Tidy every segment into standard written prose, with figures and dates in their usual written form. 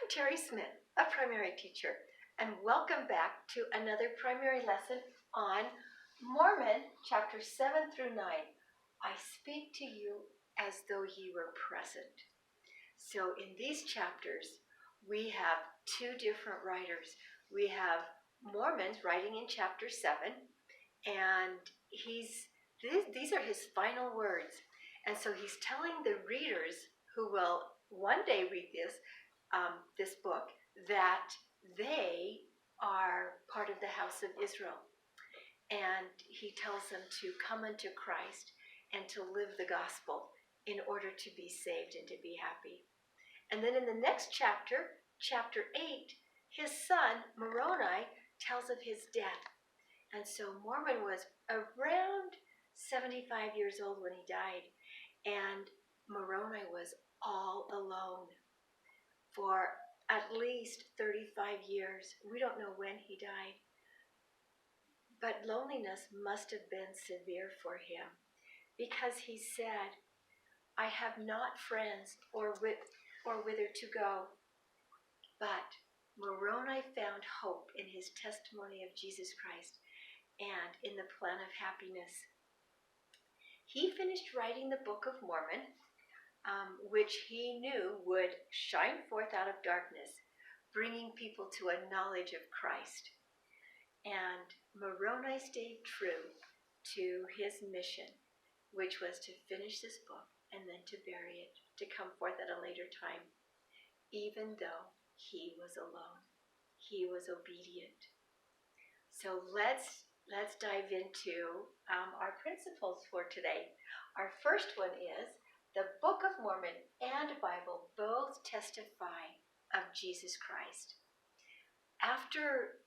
I'm Terri Smith, a primary teacher, and welcome back to another primary lesson on Mormon, chapters 7 through 9. I speak to you as though ye were present. So in these chapters, we have two different writers. We have Mormon writing in chapter 7, and these are his final words. And so he's telling the readers who will one day read this book, that they are part of the house of Israel. And he tells them to come unto Christ and to live the gospel in order to be saved and to be happy. And then in the next chapter, chapter 8, his son, Moroni, tells of his death. And so Mormon was around 75 years old when he died, and Moroni was all alone for at least 35 years. We don't know when he died. But loneliness must have been severe for him, because he said, I have not friends or whither to go. But Moroni found hope in his testimony of Jesus Christ and in the plan of happiness. He finished writing the Book of Mormon, which he knew would shine forth out of darkness, bringing people to a knowledge of Christ. And Moroni stayed true to his mission, which was to finish this book and then to bury it, to come forth at a later time, even though he was alone. He was obedient. So let's dive into our principles for today. Our first one is the Book of Mormon and Bible both testify of Jesus Christ. After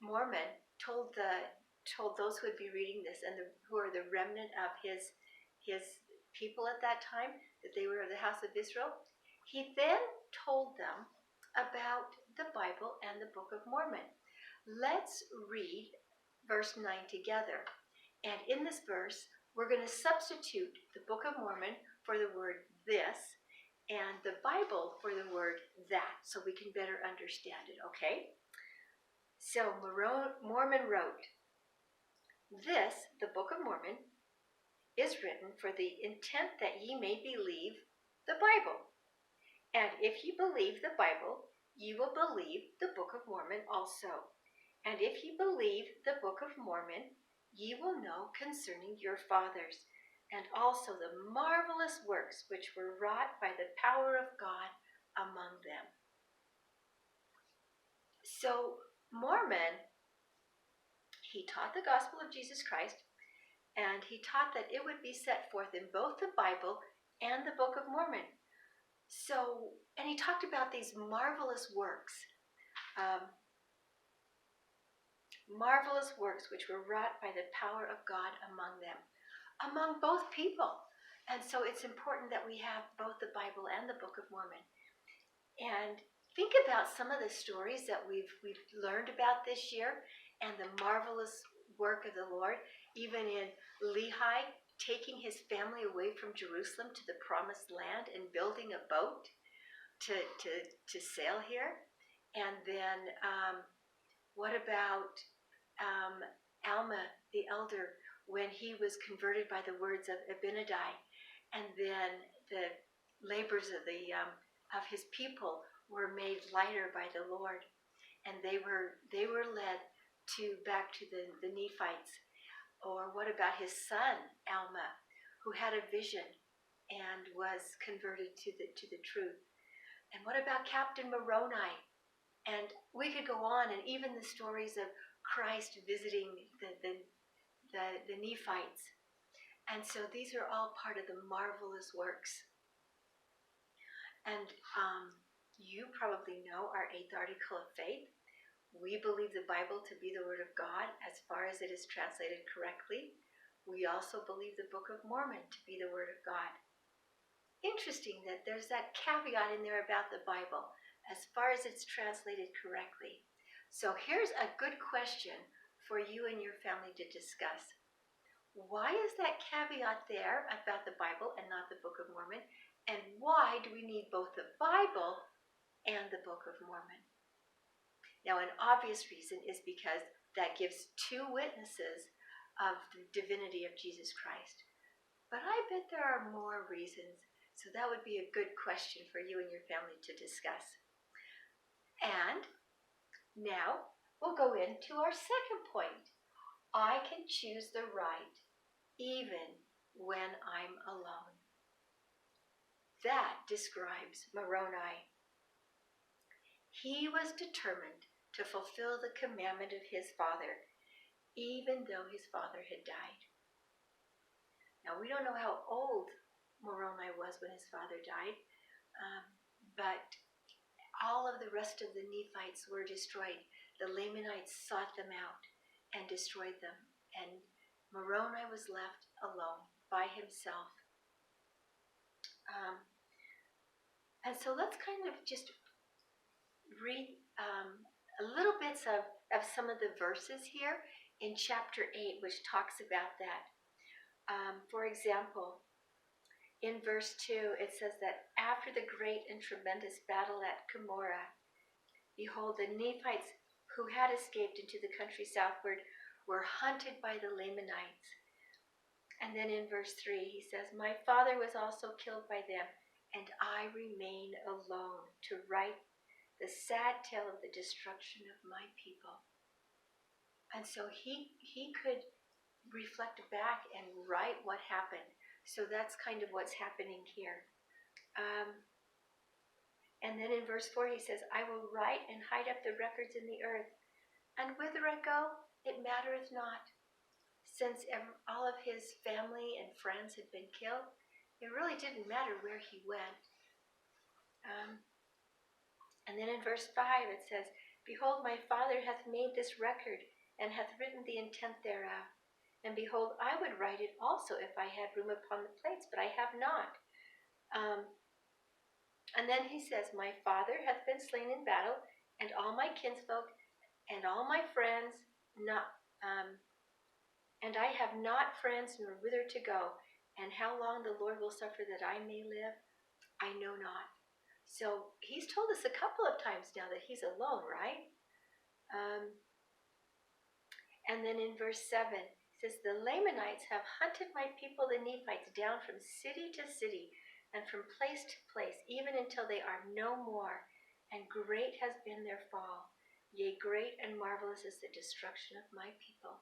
Mormon told those who would be reading this and who are the remnant of his people at that time, that they were of the house of Israel, he then told them about the Bible and the Book of Mormon. Let's read verse 9 together. And in this verse, we're going to substitute the Book of Mormon for the word this and the Bible for the word that, so we can better understand it, okay? So Mormon wrote, this, the Book of Mormon, is written for the intent that ye may believe the Bible. And if ye believe the Bible, ye will believe the Book of Mormon also. And if ye believe the Book of Mormon, ye will know concerning your fathers, and also the marvelous works which were wrought by the power of God among them. So Mormon, he taught the gospel of Jesus Christ, and he taught that it would be set forth in both the Bible and the Book of Mormon. So, and he talked about these marvelous works, which were wrought by the power of God among them, among both people. And so it's important that we have both the Bible and the Book of Mormon. And think about some of the stories that we've learned about this year and the marvelous work of the Lord, even in Lehi, taking his family away from Jerusalem to the promised land and building a boat to sail here. And then what about Alma, the elder, when he was converted by the words of Abinadi, and then the labors of his people were made lighter by the Lord, and they were led back to the Nephites. Or what about his son Alma, who had a vision and was converted to the truth? And what about Captain Moroni? And we could go on, and even the stories of Christ visiting the Nephites. And so these are all part of the marvelous works. And you probably know our 8th article of faith. We believe the Bible to be the Word of God as far as it is translated correctly. We also believe the Book of Mormon to be the Word of God. Interesting that there's that caveat in there about the Bible, as far as it's translated correctly. So here's a good question for you and your family to discuss. Why is that caveat there about the Bible and not the Book of Mormon? And why do we need both the Bible and the Book of Mormon. Now, an obvious reason is because that gives two witnesses of the divinity of Jesus Christ. But I bet there are more reasons, so that would be a good question for you and your family to discuss. And now we'll go into our second point. I can choose the right even when I'm alone. That describes Moroni. He was determined to fulfill the commandment of his father, even though his father had died. Now, we don't know how old Moroni was when his father died, but all of the rest of the Nephites were destroyed. The Lamanites sought them out and destroyed them, and Moroni was left alone by himself. And so let's kind of just read a little bits of some of the verses here in chapter 8, which talks about that. For example, in verse 2, it says that after the great and tremendous battle at Cumorah, behold, the Nephites who had escaped into the country southward were hunted by the Lamanites. And then in verse 3, he says, my father was also killed by them, and I remain alone to write the sad tale of the destruction of my people. And so he could reflect back and write what happened. So that's kind of what's happening here. And then in verse 4 he says, I will write and hide up the records in the earth, and whither I go, it mattereth not. Since all of his family and friends had been killed, it really didn't matter where he went. And then in verse 5 it says, behold, my father hath made this record, and hath written the intent thereof. And behold, I would write it also if I had room upon the plates, but I have not. And then he says, my father hath been slain in battle, and all my kinsfolk, and all my friends, and I have not friends nor whither to go. And how long the Lord will suffer that I may live, I know not. So he's told us a couple of times now that he's alone, right? And then in verse 7, it says, the Lamanites have hunted my people, the Nephites, down from city to city and from place to place, even until they are no more. And great has been their fall. Yea, great and marvelous is the destruction of my people,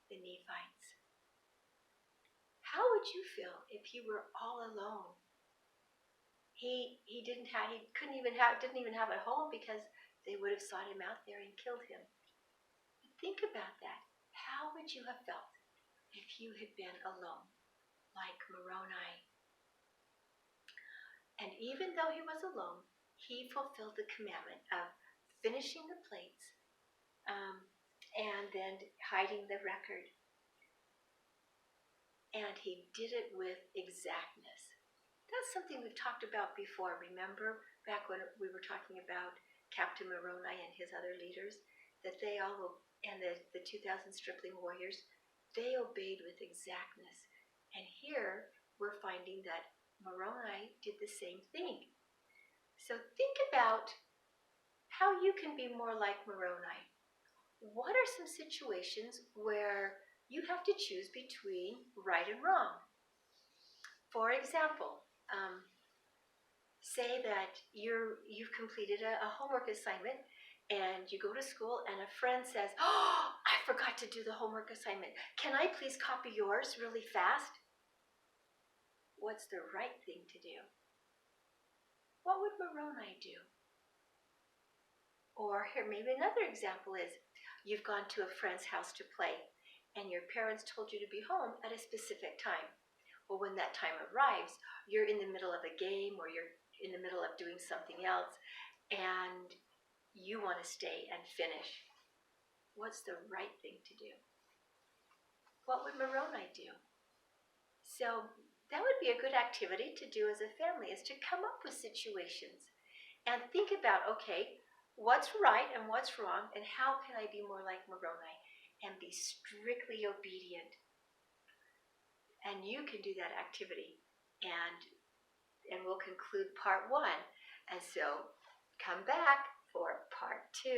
the Nephites. How would you feel if you were all alone? He didn't even have a home because they would have sought him out there and killed him. But think about that. How would you have felt if you had been alone, like Moroni? And even though he was alone, he fulfilled the commandment of finishing the plates and then hiding the record. And he did it with exactness. That's something we've talked about before. Remember back when we were talking about Captain Moroni and his other leaders, that they all, and the 2,000 stripling warriors, they obeyed with exactness. And here we're finding that Moroni did the same thing. So think about how you can be more like Moroni. What are some situations where you have to choose between right and wrong? For example, say that you've completed a homework assignment and you go to school and a friend says, oh, I forgot to do the homework assignment. Can I please copy yours really fast? What's the right thing to do? What would Moroni do? Or here, maybe another example is you've gone to a friend's house to play and your parents told you to be home at a specific time. Well, when that time arrives, you're in the middle of a game or you're in the middle of doing something else and you want to stay and finish. What's the right thing to do? What would Moroni do? So that would be a good activity to do as a family, is to come up with situations and think about, okay, what's right and what's wrong, and how can I be more like Moroni and be strictly obedient? And you can do that activity. And we'll conclude part 1. And so Come back for part 2.